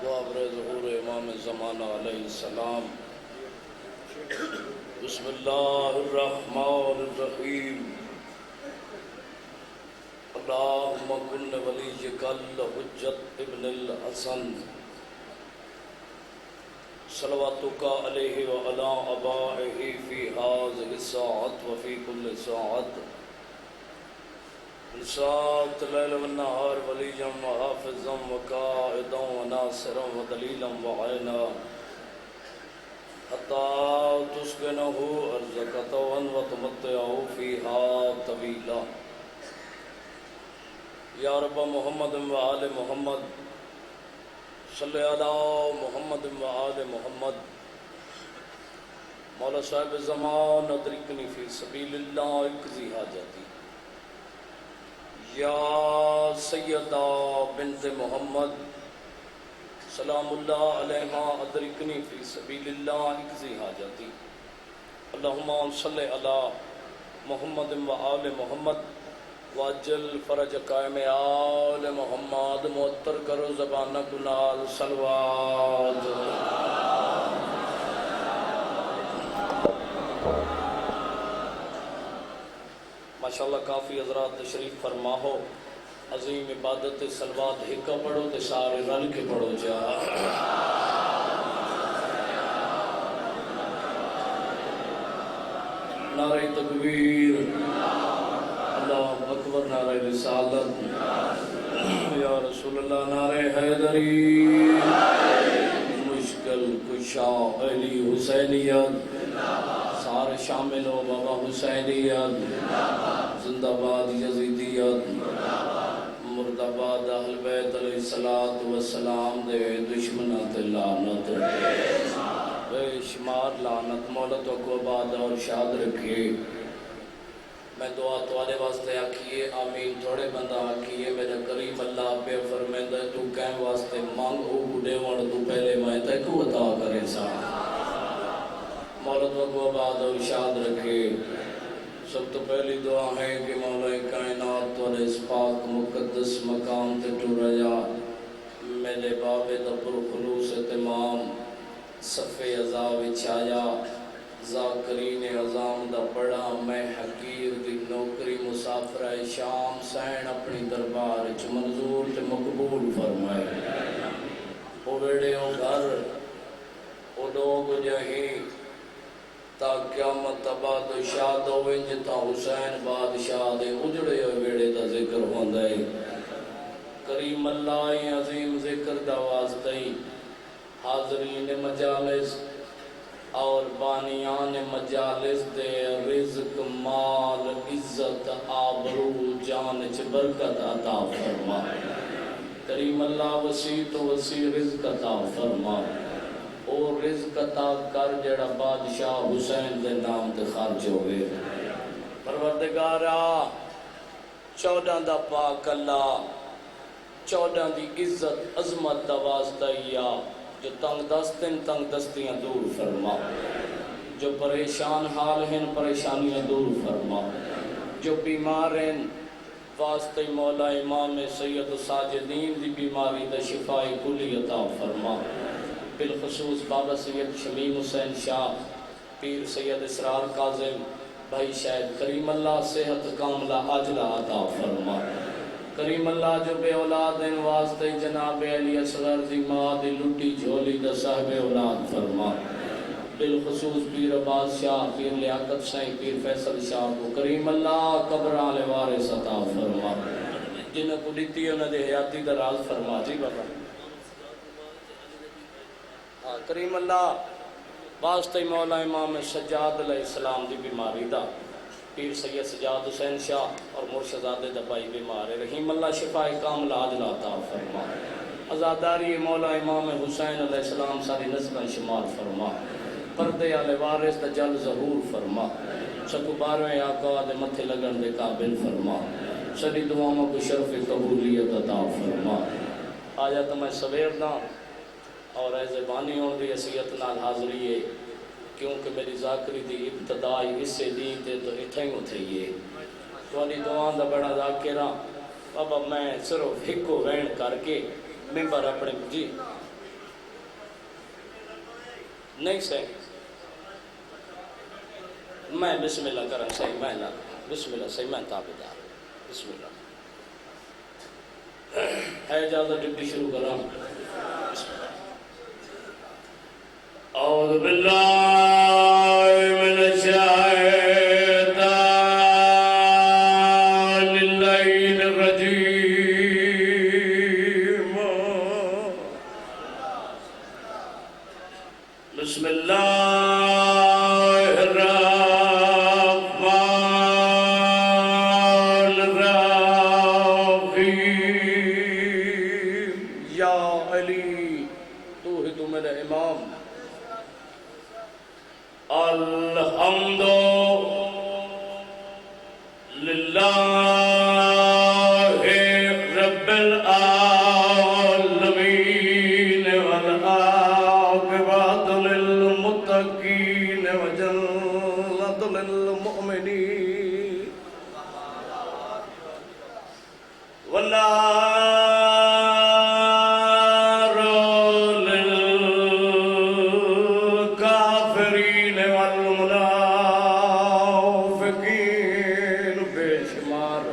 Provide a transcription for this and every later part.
دوابر ظہور امام زمانہ علیہ السلام۔ بسم اللہ الرحمن الرحیم۔ اللہم کن ولیک الحجۃ ابن الحسن صلواتک علیہ وعلی آبائہ فی ہذہ الساعۃ وفی کل ساعۃ ساعت لیل والنہار ولیجا وحافظا وقائدا وناصرا ودلیلا وعینا حتی تسکنہ ارضک طوعا وتمتعہ فیہا طویلا۔ یا رب محمد وآل محمد صلی علی محمد وآل محمد۔ مولا صاحب زمان ادرکنی فی سبیل اللہ اقضی حاجتی۔ یا سیدہ بنت محمد سلام اللہ علیہا ادرکنی فی سبیل اللہ اقضی حاجتی۔ اللہم صلی علی محمد وآل محمد واجل فرج قائم آل محمد۔ معطر کرو زبانہ کنال صلوات۔ ماشاءاللہ کافی حضرات تشریف فرما ہو۔ عظیم عبادت صلوات ہکا پڑھو تے سارے رل کے پڑھو جا۔ نعرہ تکبیر، اللہ اکبر، نعرہ رسالت، یا رسول اللہ، نعرہ حیدری، مشکل کشا علی حسینیت، سارے شامل ہو بابا حسینیت، زندہ باد یزیدیت، مرد آباد اہل بیت علیہ السلام دے دشمنات لعنت، بے شمار لعنت، مولا تو کو آباد اور شاد رکھے۔ میں دعا توالے واسطے آکھیے آمین، تھوڑے بندہ آکھیے میرا کریم اللہ پہ فرمیندہ تو کہیں واسطے مانگ او گھڑے وڑ تو پہلے میں تے کو عطا کرے سا۔ مولا تو کو آباد اور شاد رکھے۔ سب تو پہلی دعا ہے کہ مولا کائنات توڑے اس پاک مقدس مقام تے ٹو رجا میرے بابے دا پر خلوص تمام صفِ عذاب چھایا ذاکرین عظام دا پڑا میں حقیر دی نوکری مسافرہ شام سین اپنی دربار چ منظور تے مقبول فرمائے۔ او بیڑے او گھر او لوگ جہیں تا قیامت بادشاہ دوئیں جتا حسین بادشاہ دے اجڑے ہوئے بیڑے دا ذکر ہوندہ ہے۔ کریم اللہ عظیم ذکر دا واسطہی حاضرین مجالس اور بانیان مجالس دے رزق مال عزت آبرو جان چ برکت عطا فرما۔ کریم اللہ وسیع تو وسیع رزق عطا فرما، اور رزق عطا کر جڑا بادشاہ حسین دے نام تے خرچ ہوئے۔ پروردگارا 14 دا پاک اللہ 14 دی عزت عظمت دا واسطہ یا جو تنگ دستیں تنگ دستیاں دور فرما، جو پریشان حال ہیں پریشانیاں دور فرما، جو بیمار ہیں واسطہ مولا امام سید ساجدین دی بیماری دا شفاء کلی عطا فرما۔ بالخصوص بابا سید شمیم حسین شاہ، پیر سید اسرار کاظم بھائی شاہد، کریم اللہ صحت کاملہ عاجلہ عطا فرما۔ کریم اللہ جو بے اولاد ان واسطے جناب علی اصغر دی ماں دی لٹی جھولی دا صاحب اولاد فرما۔ بالخصوص پیر عباس شاہ، پیر لیاقت سائیں، پیر فیصل شاہ کو کریم اللہ قبران لے وارث عطا فرما۔ جنہوں کو دیتی انہوں نے حیاتی دا راز فرما۔ جی بابا کریم اللہ واسطہ مولا امام سجاد علیہ السلام دی بیماری دا، پیر سید سجاد حسین شاہ اور مرشدزادے دبائی بیمار، رحیم اللہ شفاء کاملہ عاجلہ عطا فرما۔ عزاداری مولا امام حسین علیہ السلام ساری نسلیں شمار فرما، پردے آلے وارث دا جل ظہور فرما، سکو 12ویں آقا دے متھے لگن دے قابل فرما، ساری دعاؤں کو شرف قبولیت عطا فرما۔ آجا تو میں سویر دا اور اے زبانی ہوں دی حیثیت نال حاضری ہے، کیونکہ میری ذاکری دی ابتدائی اس سے دی تے تو اتھیں اتھئیے تو علی دعان دا بڑا ذاکرہ اب میں صرف ہکو وین کر کے ممبر اپنے جی نہیں صحیح میں بسم اللہ کرن صحیح میں نہ بسم اللہ صحیح میں تابدار بسم اللہ ہے اجازت ڈبی شروع کرا اعوذ باللہ من الشیطان اللعین الرجیم بسم اللہ الرحمن الرحیم یا علی تو ہی تو میرا امام الحمد للہ رب العالمین والعاقبۃ للمتقین وجنۃ للمؤمنین والنار للکافرین والمنافقین بے شمار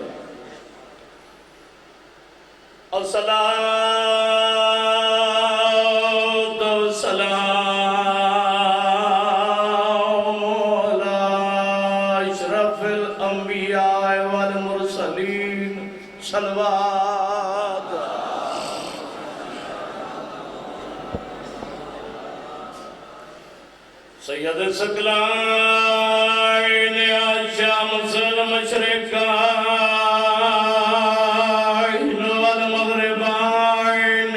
الصلاۃ والسلام علی اشرف الانبیاء والمرسلین صلوات سید ثقلین الشمس المشرقین والمغربین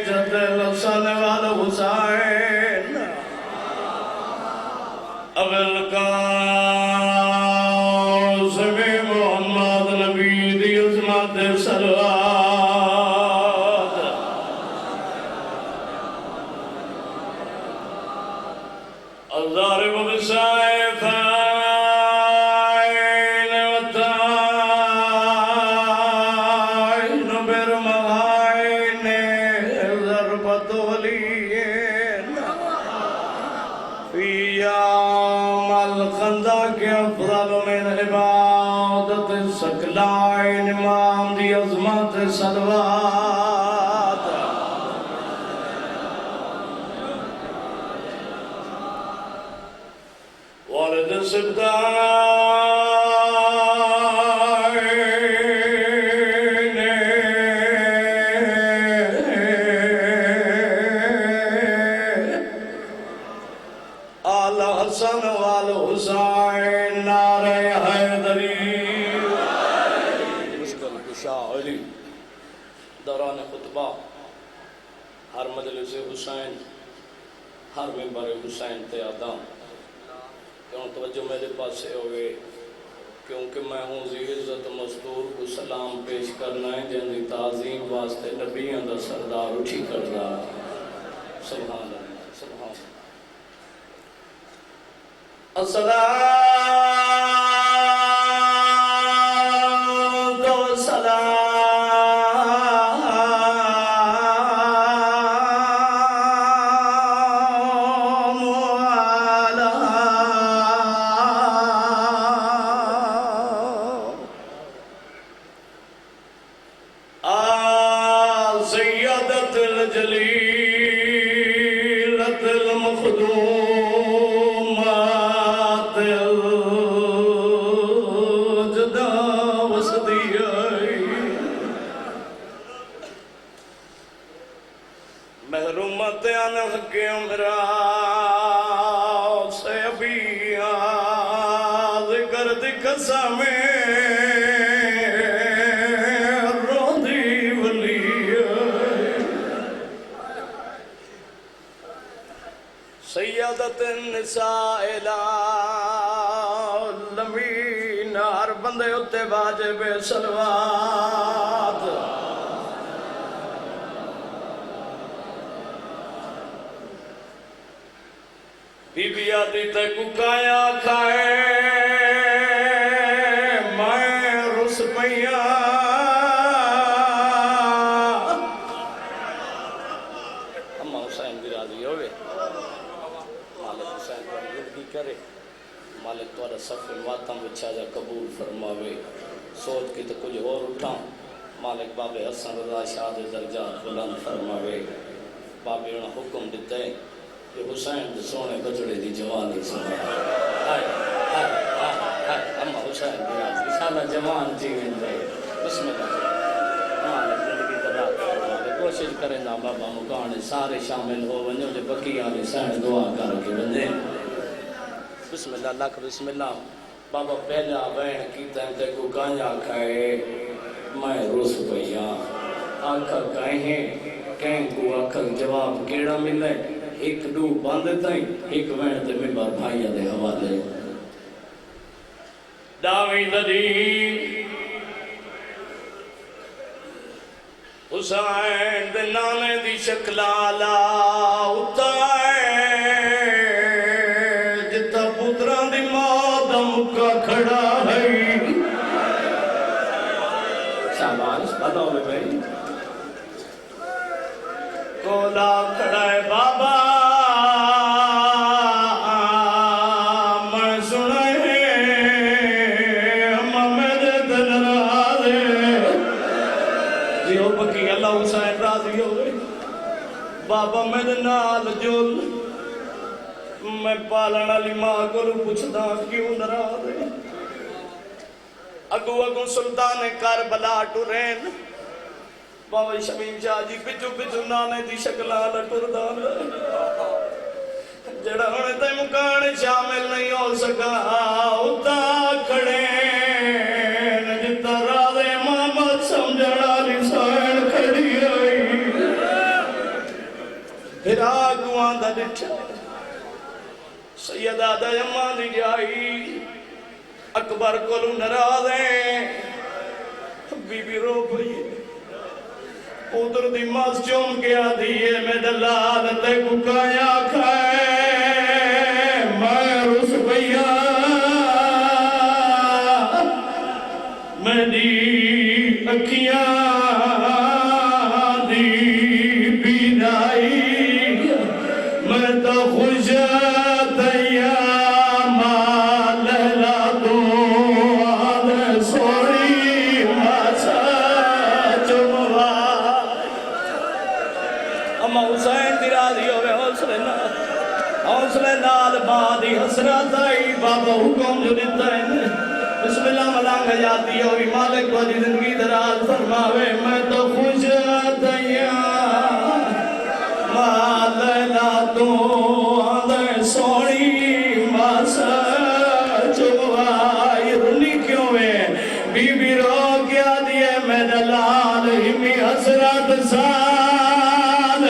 جد الحسن والحسین ابو القاسم محمد نبی دی عظمت صلوات الضارب بالسيفين والتين بالرمحين ضربة وليين في يوم الخندق أفضل من عبادة الثقلين امام دی عظمت صلوات والد السبتين آل حسن والحسین نعرہ حیدری مشکل کشا علی دوران خطبہ ہر مجلس حسین ہر ممبر حسین تے آدم کیوں توجہ میرے پاس سے ہوئے کیونکہ میں ہوں ذی عزت مستور کو سلام پیش کرنا ہے جن دی تعظیم واسطے نبیوں دا سردار اٹھی کردہ سبحان اللہ سبحان اللہ الصلاۃ والسلام علی سیدۃ الجلیلۃ المخدومات الجدا وصدیہ محرومت عن حق امراء سے ابھی ذکر دی قسم روندی ولی سیدت النساء العالمین ہر بندے اتے واجب صلوات بی بی آتی تے ککایا کھائے میں رس پیا اما حسین بھی راضی ہوئے مالک تھوڑا صف ماتم بچھا جا قبول فرماوے سوچ کے تو کچھ اور اٹھا مالک بابے حسن رضا شاہ دے درجات بلند فرماوے بابے انہاں حکم دیتا ہے کہ حسین دے سونے بچڑے دی جوانی سنا ہائے ہائے ہائے اما حسین دی انشاءاللہ جوان جیویں دے بسم اللہ مالک زندگی تباہ فرماوے کوشش کریں نا بابا مکانے سارے شامل ہو ونجو جے بقیہ نے سین دعا کر کے بندے بسم اللہ لکھ بسم اللہ بابا پہلا بین کیتا ہے تے کو کانیا کھائے میں روس پہیا آنکھا کہیں کہیں کو آنکھا جواب کیڑا ملے ایک دو باندھ تائیں ایک بین تے ممبر بھائیہ دے حوالے داوی ددی حسین دے نانے دی شکلالا اتائے کھڑا ہے شاباش بتاؤ میں بھائی کولا کھڑا ہے بابا میں سنا ہے اما میرے دل راضے جیو بکی اللہ حسین راضی ہوئے بابا میرے نال جول میں پالن علی ماں کو پوچھتا کیوں ناراض ہے اگو سلطان کربلا ٹرین بابا شمیم شاہ جی پچھو پچھو نانے دی شکلال ٹردان جڑا ہونے تے مکان شامل نہیں ہو سکا اتا کھڑے جتا راض محمد سمجھنا لسان کھڑی ہوئی پھر آگوان دا ڈٹھا سیدہ دائمہ دی جائی اکبر کلو نراز ہیں بی بی رو پئی ادھر دی ماس چوم گیا دیئے میں دلال تے ککایا کھائے میں رس پیا میں دی اکھیاں دی بیدائی میں تو خوش حوصلے نال بادی حسرت آئی بابا حکم جو دیتا ہے بسم اللہ ملانگ جاتی ہوئی مالک والی زندگی دراز فرماوے میں تو خوش تیا مالینا تو آدھے سوڑی ماسا چوائی رنی کیوں ہے بی بی رو کیا دیئے میں دلال ہمی حسرت سال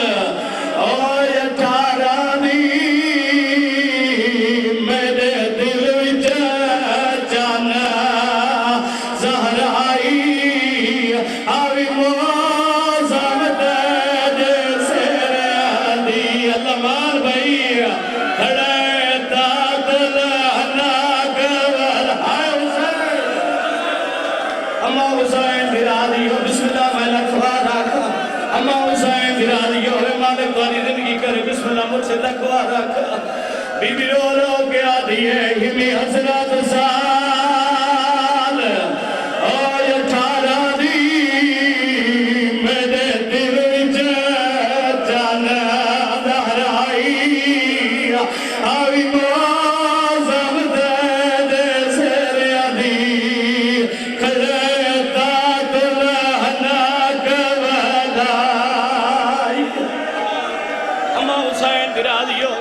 اور یٹارا دی مجھے تقوی رکھا بی بی رو کے آدھی ہے ہمی حسرت سال اور یٹھارا دی میرے دل وچ جانا دہرائی آوی موزم دے سیرے آدھی کھڑتا تلہنا کبھلائی اما حسین راضی ہو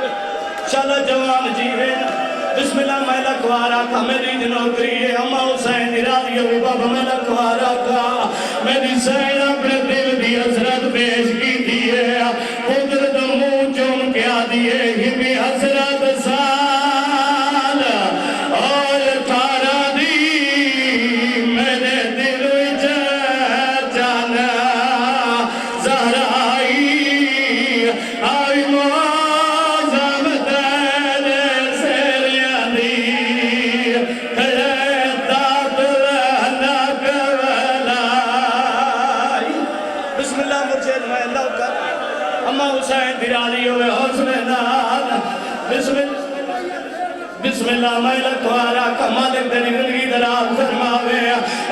چلا جوان جیوے بسم اللہ میں لکھوارا کا میری جنوکری ہے اما حسین راضی ہو بابا میں لکھوارا کا میری سین اپنے دل دی حسرت پیش کی دیئے قدرت منہ چون کیا دیئے ہمی حسرت سال اور تارا دی میرے دل وچ جانا زہرائی آئی موزم دل سیریانی کھڑتا تلہنا کبلائی بسم اللہ مرشد میں اللہ کر اما حسین درالی ہوئے حوصلے نال بسم بسم اللہ میں لکھوارا کمالک دری زندگی دراز فرماوے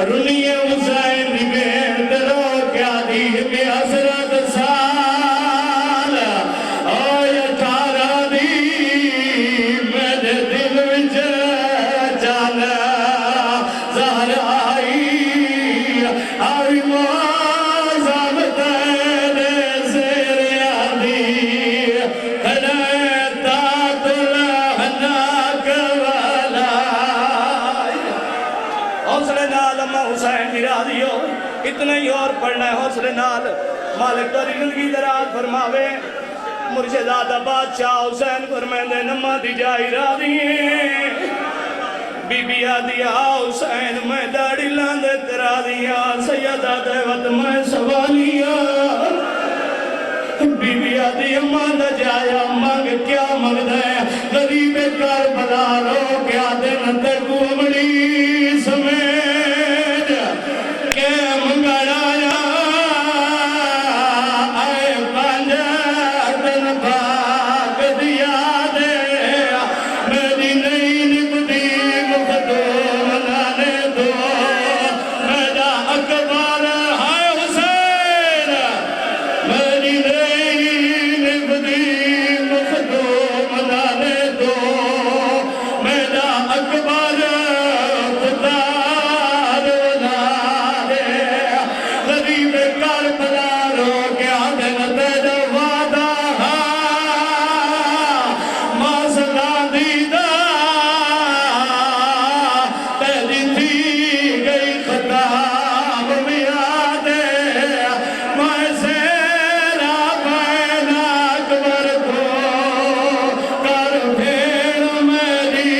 رنیے حسین دی بین درو کیا دی بے حسرت سال آئے 18 دی میرے دل وچ جانا زہر آئی آئی موازم تیرے زیر آدھی کھڑیتا تلہناک والا حوصلے نال اماں حسین دی راضی ہو اتنا ہی اور پڑھنا ہے حوصلے نال مالک تاری زندگی دراز فرماوے مرشدادہ بادشاہ حسین فرمیندے نمہ دی جائی راضی بی بی آدیا حسین میں داڑی لاندے تیرا دیا سیدہ دیوت میں سوالیا بی بی آدیا ماندہ جایا مانگ کیا مانگ دے غریب کربلا رو کیا دن تکو امڑی سمیج کہ منگڑایا آئے پانجا دن بھاگ دیا دے میری نئی نبدی مخدوم لانے دو میرا اکبر ہے حسین میری نئی نبدی مخدوم لانے دو میرا اکبر خدار لانے غریب کربلا رو کیا دن تیرا وعدہ ماسلہ دیدہ تیری تھی گئی خطاب میادے میں سیرا بین اکبر کو کر پھر میری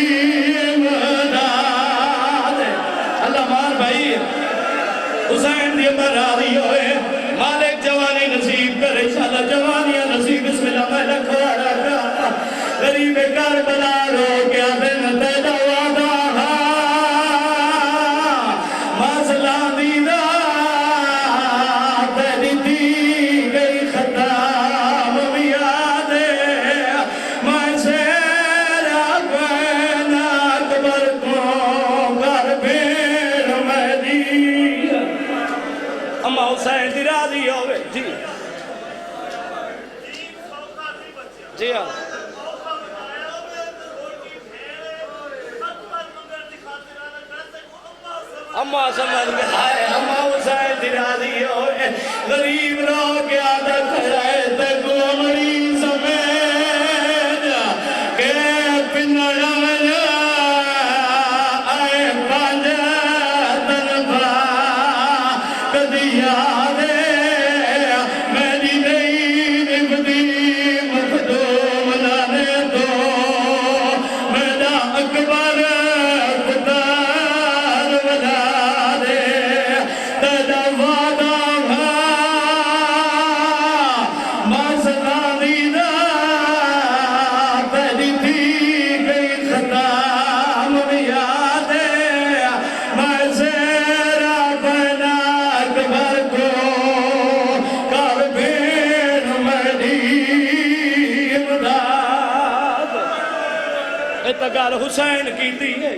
امداد اللہ مار بھائی حسین دی امر راضی ہوئے مالک جوانی نصیب کرے انشاءاللہ جوانیاں نصیب بسم اللہ میں لکھوڑا کا غریب کربلا رو کیا دن تیرا وعدہ مسئلہ دیدہ تیری دی گئی خطاب میادے میں سیرا بین اکبر کو کر پھر میری اماں حسین دی راضی ہوئے جی جی ہاں اماں سمجھ گئے آئے اماں حسین دی راضی ہوئے غریب رو کیا دکھرائے تکو امری سمیج کہ پنڑا آئے پانجا تنبا کدیا دے میری نئی نبدی مخدوم لانے دو میرا اکبر خدار ولا دے تیرا وعدہ مسئلہ دیدہ تیری تھی گئی خطاب میادے میں زیرہ بین اکبر کو کر پھر میری امداد اتگار حسین کی دیئے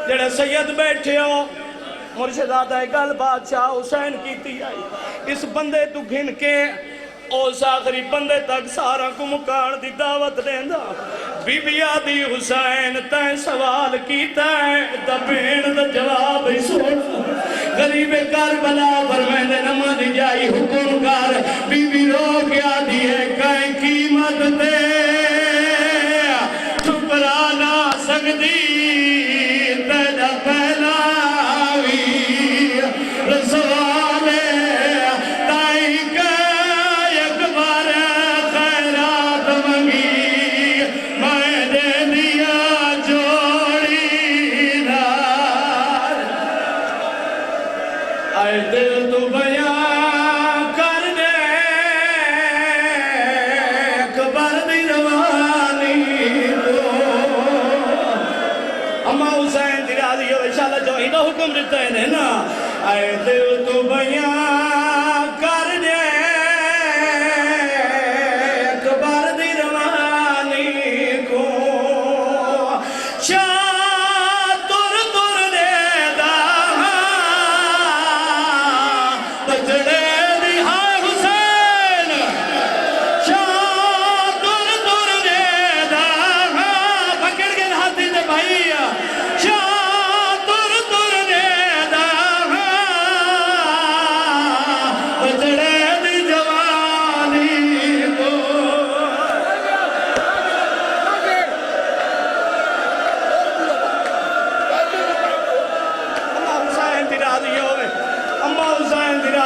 جڑے سید بیٹھے ہو مرشدادہ گل بادشاہ حسین کی دیئے اس بندے تو گھن کے اس آخری بندے تک سارا کو مکان دی دعوت دیندہ بی بی آدی حسین تین سوال کیتا ہے دبین دا جواب ہی سوڑا غریب کربلا فرمیندے نمہ دی جائی حکم کر بی بی رو کیا دیئے کہیں قیمت دے ٹھکرا نہ سکتی تیرا پہلا رسوالے تائی کا ایک بار خیرات منگی میں دے دیا جوڑی دار آئے دل تو بیان کر دے اکبر دی روانی دو اماں حسین دی راضی ہو انشاءاللہ جو ہی دا حکم دیتا ہے نا آئے دل تو بیان کر دے اکبر دی روانی کو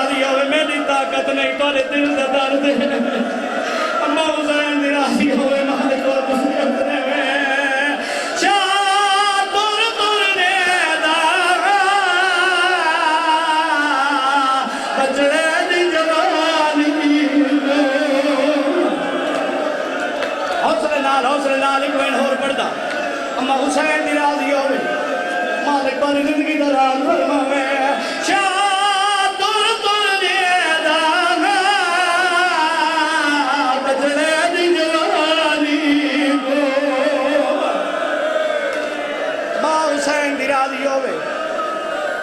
راضی ہوئے میری طاقت نہیں تھوڑے دل دا درد ہے اما حسین دی راضی ہوئے مالک اور تسی اندرے میں شاہ تر ترنے دا بچڑے دی جوانی حوصلے نال ایک بین ہور پڑھدا اما حسین دی راضی ہوئے مالک پر زندگی دوران فرماوے شاہ تر ترنے دا بچڑے دی جوانی ماں حسین دی راضی ہوئے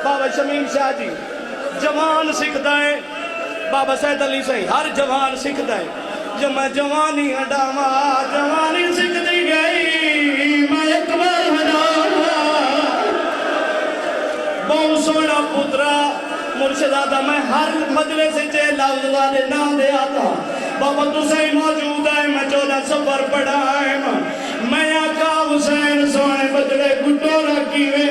بابا شمیم شاہ جی جوان سکھدا ہے بابا سید علی صحیح ہر جوان سکھدا ہے جو میں جوانی ہڈاما جوانی سکھدی گئی میں ایک بار ہڈاما بہت سونا پترا مرشدادہ میں ہر مجلس سے لفظ والے نام دے آتا بابا تو صحیح موجود ہے میں 14 سفر پڑھا ہے میں آقا حسین سونے بچڑے گھٹو رکھی ہوئے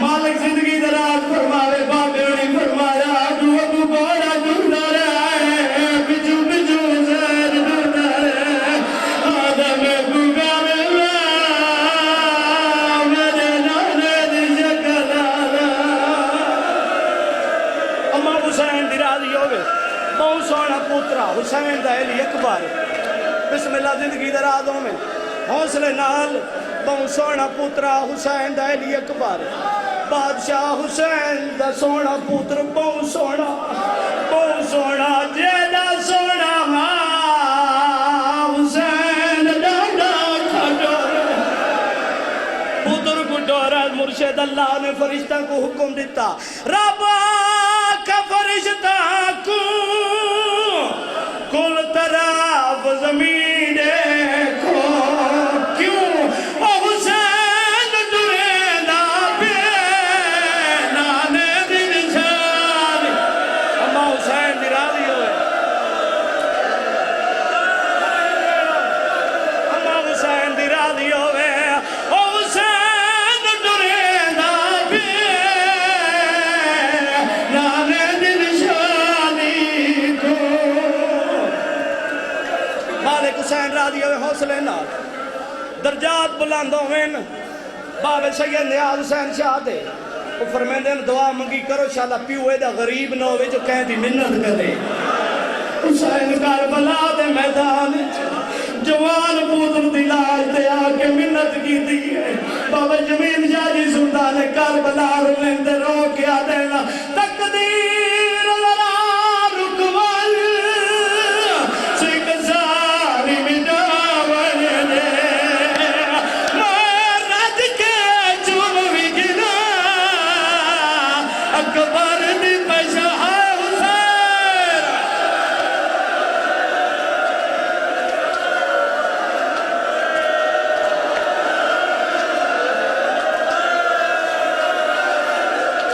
مالک زندگی دراز فرماوے بابے نے فرمایا جو تو بڑا ڈھونڈا رہا ہے بجو بجو حسین ڈھونڈا رہا ہے آدم گگار میرے نانے دی شکل اما حسین دی راضی ہوئے بہت سونا پوترا حسین دا علی اکبر بسم اللہ زندگی درازوں میں حوصلے نال بہت سونا پوترا حسین دا علی اکبر بادشاہ حسین دا سونا پوتر بہت سونا جیدہ سونا حسین ڈاڈا کھٹور پوتر کھٹورا مرشد اللہ نے فرشتہ کو حکم دیتا ربا کا فرشتہ کو کل طرف زمین دیکھو کیوں او حسین درینا بے نانے دی نشانی اما حسین دی راضی ہوئے اما حسین دی راضی ہوئے او حسین درینا بے نانے دی نشانی کو مالک حسین راضی ہوئے حوصلے نال درجات بلند ہوئے بابے سید نیاز حسین شاہ دے وہ فرمیندے دعا منگی کرو شاءاللہ پیوے دا غریب نہ ہوئے جو کہیں دی منت کرے حسین کربلا دے میدان جوان پوتر دلاج دے آکے منت کی دی ہے بابا جمین جاجی سلطان کربلا رلین دے رو کیا دینا تقدیر لرا رکوال سکھ ساری مٹاول دے مہرد کے چون وگنا اکبر دی پشاہ حسین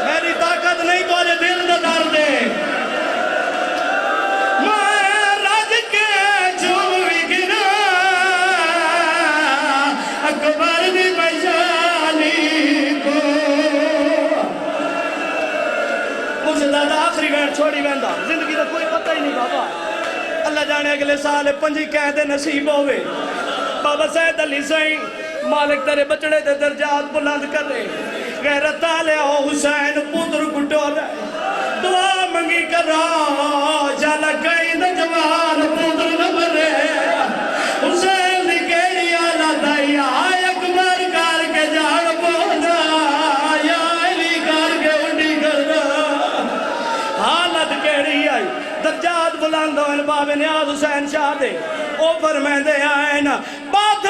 میری طاقت نہیں تو آجے دل دا درد ہے مہرد کے چون وگنا اکبر دی پشانی کو مجھے دادا آخری ویٹ چھوڑی ویندہ زندگی دا کوئی پتہ ہی نہیں بابا اللہ جانے اگلے سال پنجی کہہ دے نصیب ہوئے بابا سید علی صحیح مالک تیرے بچڑے دے درجات بلند کر رہے غیرت آلے ہو حسین پودر گھٹو رہے دعا منگی کر رہا جالا کئی دا جوان پودر نبر رہے حسین دی کہی آلہ دائی آئے اکبر کار کے جاڑ بودا یا علی کار کے اٹھی کرنا حالت کہی آئی درجات بلند ہوئے بابے نیاز حسین شاہ دے او فرمین دے آئے نا بات